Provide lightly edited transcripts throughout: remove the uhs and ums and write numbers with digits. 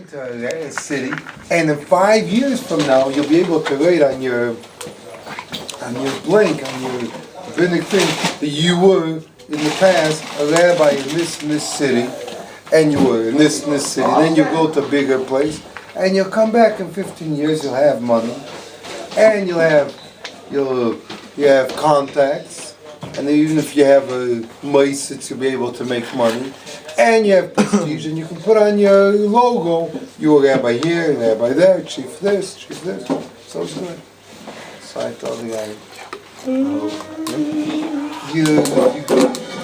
going to a city, and in 5 years from now, you'll be able to write on your blank, on your rabbinic thing, that you were in the past a rabbi in this city, and you were in this city. Then you go to a bigger place, and you'll come back in 15 years. You'll have money, and you'll have contacts, and even if you have a mice, you'll be able to make money. And you have prestige, and you can put on your logo, you're a rabbi here, a rabbi there, chief this, chief this. So it's good. So I told the guy,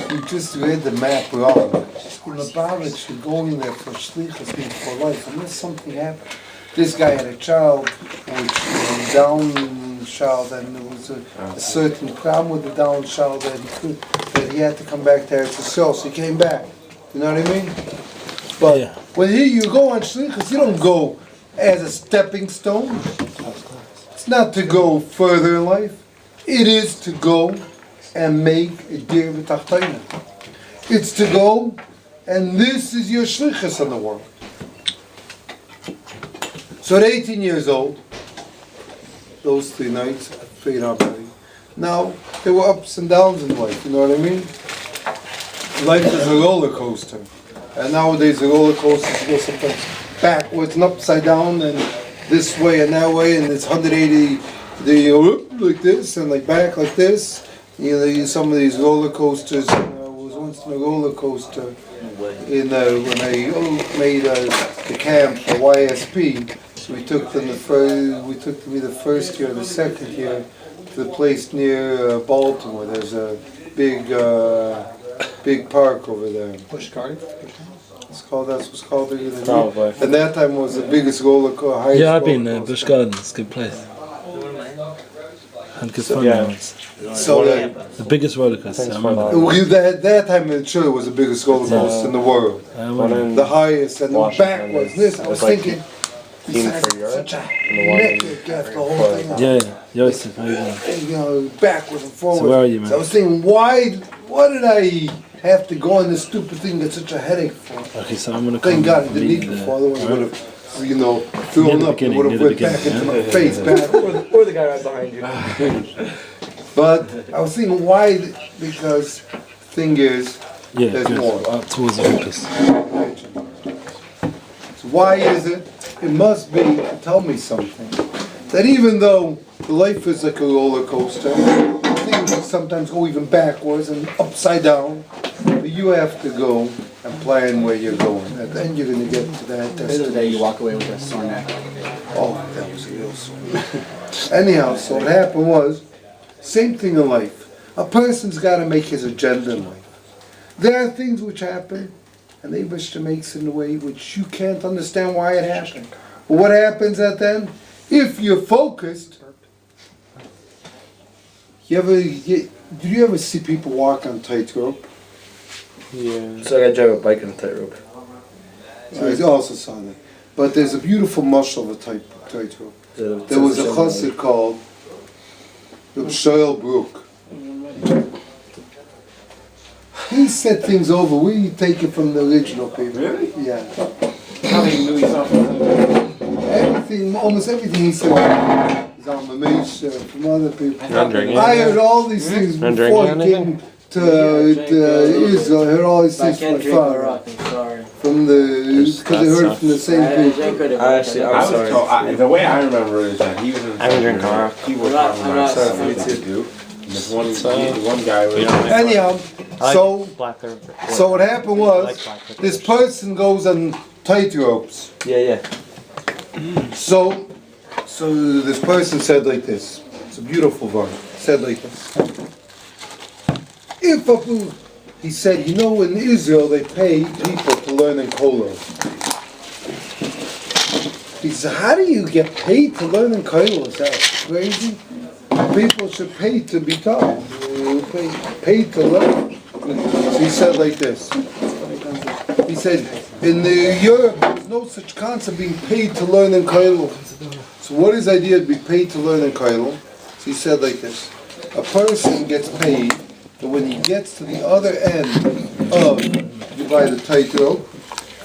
you just read the map wrong. In the Babbage, you're going there for shlichus, for life, unless something happened. This guy had a child, which Down child, and there was a certain problem with the Down child that he had to come back to Eretz Yisrael, so he came back. You know what I mean? But when here you go on shlichus, you don't go as a stepping stone. It's not to go further in life. It is to go and make a dir v'tachtayna. It's to go, and this is your shlichus in the world. So at 18 years old, those 3 nights, I prayed up. Now, there were ups and downs in life, you know what I mean? Life is a roller coaster, and nowadays the roller coasters go sometimes backwards and upside down, and this way and that way, and it's 180 like this and like back like this. You know, some of these roller coasters. I was once in a roller coaster when I made the camp for YSP. So we took them the first year, the second year, to the place near Baltimore. There's a big park over there. Busch Gardens? That's what it's called. And that time was the biggest roller coaster. Yeah, I've been there. Busch Gardens, it's a good place. And good fun. So the biggest roller coaster. I remember. That time it sure was the biggest roller coaster in the world. The highest, and the back was this. I was thinking, such a neck after the whole thing. Yosef, backwards and forwards. So where are you, man? So I was thinking, why did I have to go on this stupid thing that's such a headache for? Okay, so I'm gonna come. Thank God I didn't need it before, otherwise I would have, thrown up, it would have went back into my face. Or the guy right behind you. But I was thinking, why? Because thing is, there's more. Up towards the focus. So why is it? It must be to tell me something. That even though life is like a roller coaster, things sometimes go even backwards and upside down, but you have to go and plan where you're going. At the end you're going to get to that destination. The other day you walk away with a sore neck. Oh, that was a real sore neck. Anyhow, so what happened was, same thing in life. A person's got to make his agenda in life. There are things which happen, and they wish to make it in a way which you can't understand why it happened. But what happens at the end? If you're focused, did you ever see people walk on tightrope? Yeah. So I got to drive a bike on a tightrope. I also saw that. But there's a beautiful mashal of a tightrope. There was a chassid called Shoel Brook. He said things over. We take it from the original paper. Really? Yeah. How many knew he's off? Everything, almost everything he said is on the Mamesh from other people. I heard all these things before he came to Israel. I heard all these things from far. From because I heard from the same people. Actually, I'm sorry. The way I remember it is that he was in the he was on my to do. There's one guy was anyhow, so what happened was this person goes on tight ropes. Yeah. So this person said like this. It's a beautiful verse. Said like this. He said, in Israel they pay people to learn in kollel. He said, how do you get paid to learn in kollel? Is that crazy? People should pay to be taught. Pay to learn. So he said like this. He said, in Europe, there's no such concept being paid to learn in kollel. So what is the idea to be paid to learn in kollel? So he said like this. A person gets paid, but when he gets to the other end of, you buy the tightrope,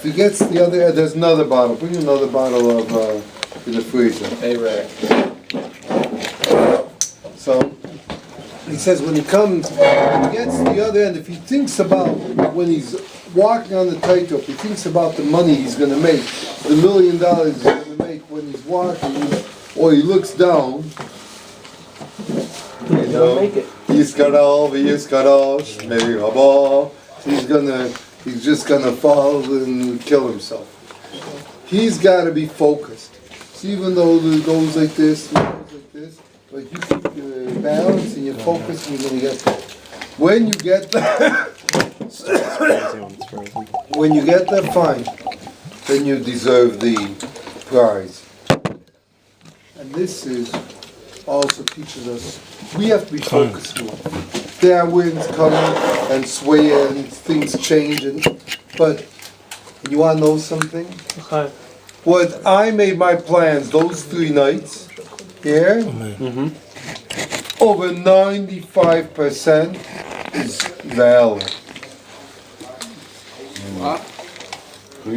If he gets the other end, there's another bottle. Bring another bottle of in the freezer. Hey, Ray. So he says when he comes, when he gets to the other end, if he thinks about when he's walking on the tightrope, he thinks about the money he's going to make, the $1 million he's going to make when he's walking, or he looks down. You know, he's got all, he's just gonna fall and kill himself. He's got to be focused. So even though it goes like this, but you keep your balance and your focus, and you're gonna get there. When you get there, when you get there, fine. Then you deserve the prize. And this is also teaches us we have to be focused more. There are winds coming and sway and things change, but you want to know something? Okay. What I made my plans those 3 nights here, over 95% is valid. You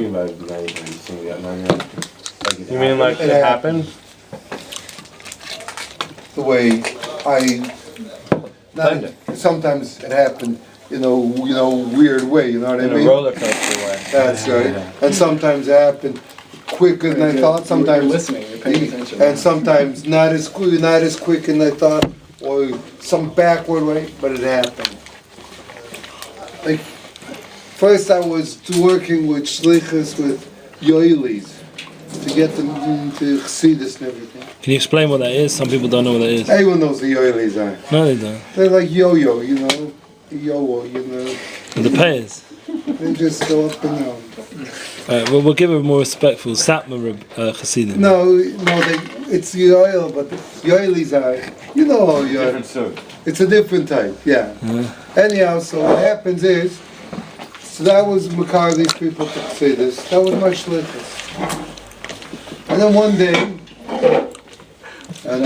mean like it happened? The way sometimes it happened in a weird way, you know what I mean? In a roller coaster way. That's right. And sometimes it happened quicker than I thought. Sometimes you're listening, you're paying attention. And sometimes not as quick as I thought, or some backward way, but it happened. Like first, I was working with shlichus with yoilis to get them to chassidus and everything. Can you explain what that is? Some people don't know what that is. Everyone knows the yoilis are. No, they don't. They're like yo-yo, you know, yo-yo, you know. The payers. They just go up and down. Alright, well, we'll give it more respectful. Satmar Chassidim. No, it's yoil, but the yoilis are, you know how yoil. It's a different type, yeah. Anyhow, so what happens is, so that was Makar, these people could say this, that was my shlichus. And then one day, and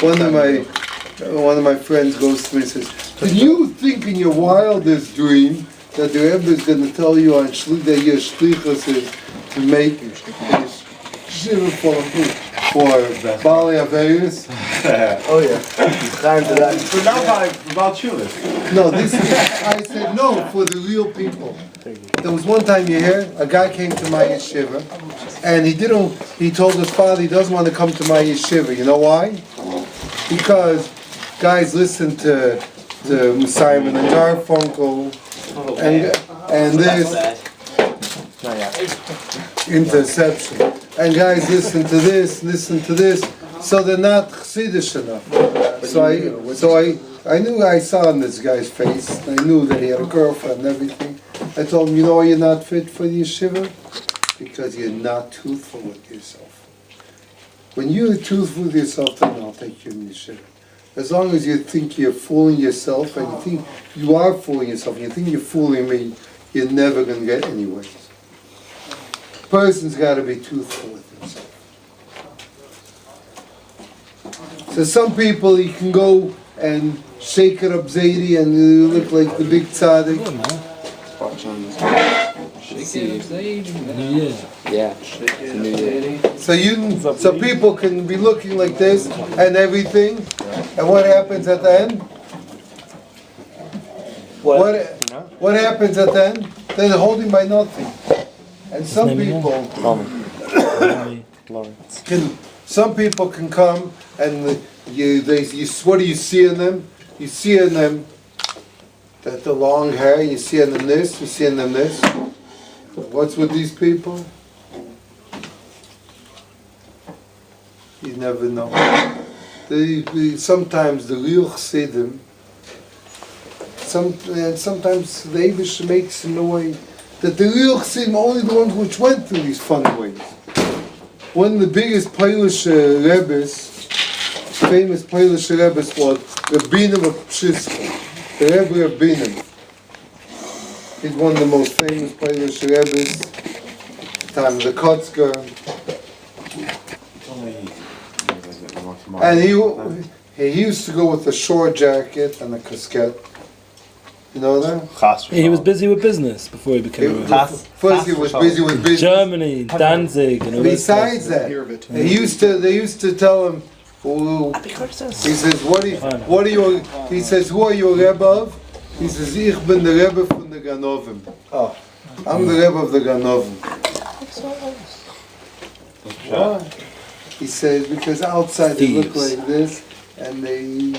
one of my friends goes to me and says, "Did you think in your wildest dream that the Rebbe is going to tell you on that your shlichus is to make shiva for Bali Averis?" Oh yeah. Time to that. So now about Chulis. No, this is, I said no for the real people. There was one time you hear a guy came to my yeshiva, and he told his father he doesn't want to come to my yeshiva. You know why? Because guys listen to Simon and Garfunkel and this interception, and guys listen to this, so they're not chassidish enough. So I knew, I saw on this guy's face, I knew that he had a girlfriend and everything. I told him, you know why you're not fit for the yeshiva? Because you're not truthful with yourself. When you're truthful with yourself, then I'll take you in the yeshiva. As long as you think you're fooling yourself, and you think you are fooling yourself, and you think you're fooling me, you're never going to get anywhere. Person's got to be truthful with himself. So some people, you can go and shake it up Zaidi and you look like the big tzaddik. Yeah. So people can be looking like this and everything, and what happens at the end? What happens at the end? They're holding by nothing. And some people can come and what do you see in them? You see in them that the long hair, you see in them this, you see in them this. What's with these people? You never know. Sometimes the real chassidim, sometimes the Eibush makes in a way that the real chassidim are only the ones which went through these fun ways. One of the biggest Polish Rebbes, famous Polish Rebbes, was Rabbinim of Pshisko, the Rebbe of Binim. He's one of the most famous Polish Rebbes, time of the Kotzker. And he used to go with a short jacket and a casquette. You know that? He was busy with business before he became a rabbi. First he was busy with business. Germany, Danzig, and all that Besides stuff. that, they used to tell him, oh, he says, what are you, he says, who are you a Rebbe of? He says, ich bin the Rebbe from the Ganovim. Oh. I'm the Rebbe of the Ganovim. Why? He says, because outside they look like this, and they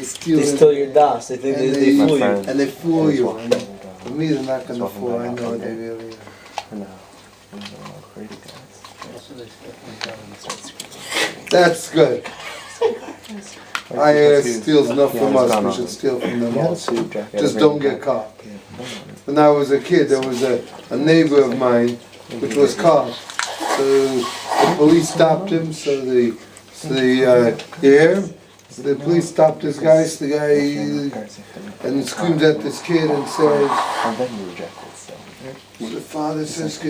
steal They steal your das. They think and they fool you. and they fool you. And for me, they're not going to fool. I know they really are. That's good. IRS steals enough from us. We should steal from them also. Just don't get caught. When I was a kid, there was a neighbor of mine which was caught. So the police stopped him. So the police stopped this guy. So the guy and screamed at this kid and said, the father says,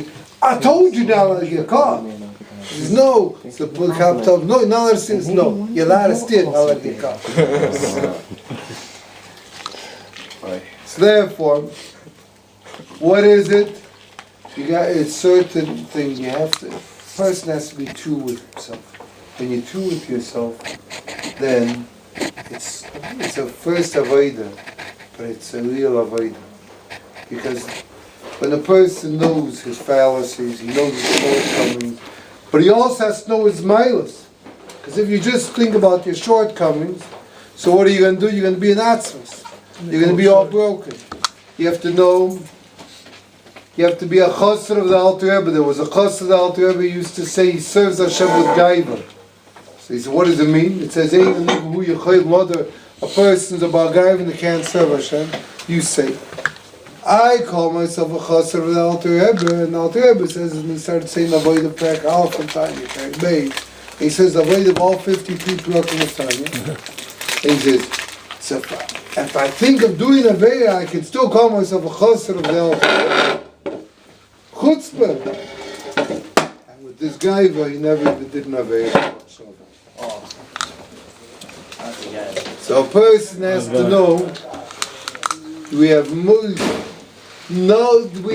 I told you not to get caught. He says, no. So the cop told him, no, you're not allowed to steal. He says, no, you're allowed to steal, not allowed to get caught. So therefore, what is it? You got, it's certain things you have to, a person has to be true with himself. When you're true with yourself, then it's a first avodah, but it's a real avodah. Because when a person knows his fallacies, he knows his shortcomings, but he also has to know his milas. Because if you just think about your shortcomings, so what are you going to do? You're going to be an atzvus. You're going to be all broken. You have to know, you have to be a chassid of the Alter Rebbe. There was a chassid of the Alter Rebbe who used to say he serves Hashem with gaiva. So he said, what does it mean? It says, a person's a bar gaiva and they can't serve Hashem. You say, I call myself a chassid of the Alter Rebbe, and the Alter Rebbe says, and he started saying avoid of Pek Alf and Tanya, Pek Beis. He says, avoid of all 52 Pekkim of Tanya. And he says, so if I think of doing Aveya, I can still call myself a chassid of the Alter Rebbe. Chutzpah. And with this guy, he never even did an Aveya. So a person has to know we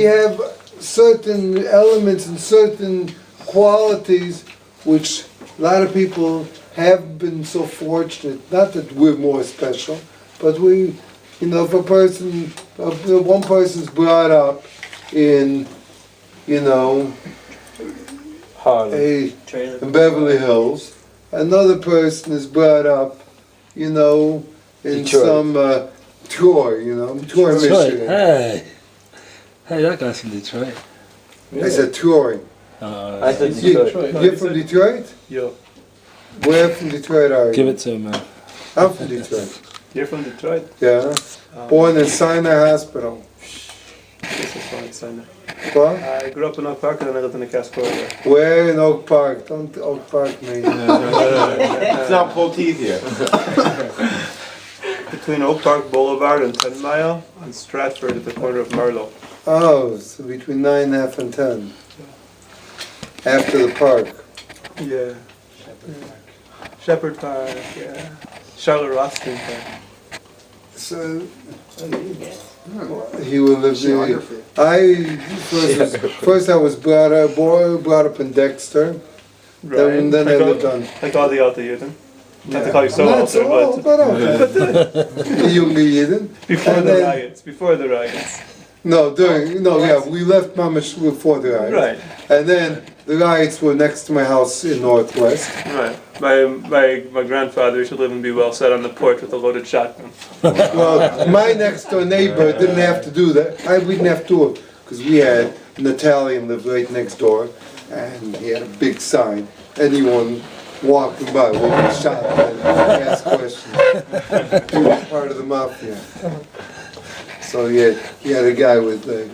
have certain elements and certain qualities which a lot of people have been so fortunate, not that we're more special, but we, if a person, one person's brought up in, in Beverly Hills, another person is brought up, in Detroit. Some Troy, Troy, Michigan. Hey, that guy's from Detroit. I said Troy. I said Detroit. You're from Detroit? Yo. Where from Detroit are you? Give it to him, man. I'm from Detroit. You're from Detroit? Yeah. Born in Sinai Hospital. This is fine, Sinai. What? I grew up in Oak Park and then I lived in the Cascade. Where in Oak Park? Don't Oak Park me. It's not full teeth here. Between Oak Park Boulevard and 10 Mile and Stratford at the corner of Marlow. Oh, so between 9.5 and 10. After the park. Yeah. Shepherd Park, yeah. Charlotte Rothstein Park. So he will live there. First I was brought up in Dexter. Right. Then I lived on. Like all the Alta Yidden. Not to call you so Not Alta, so, but Younger Yidden. before the riots. No, we left Mamish before the riots. Right. And then the riots were next to my house in Northwest. Right. My grandfather used to live and be well set on the porch with a loaded shotgun. Well, my next door neighbor didn't have to do that. We didn't have to do it because we had an Italian lived right next door, and he had a big sign. Anyone walking by would be shot and ask questions. He was part of the mafia. So he had a guy with a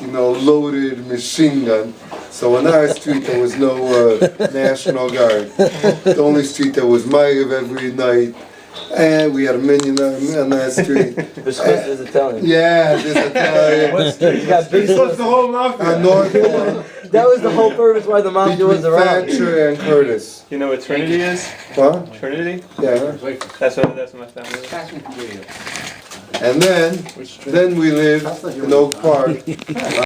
loaded machine gun. So on our street there was no National Guard. The only street there was Mayev every night. And we had a minion on that street. This is Italian. Yeah, this Italian. What street? You got big What's the whole mafia? On North Lawn. That was the whole purpose why the mafia was Between around. Thatcher and Curtis. You know what Trinity is? What? Trinity? Yeah. That's what my family is. And then we lived in Oak Park.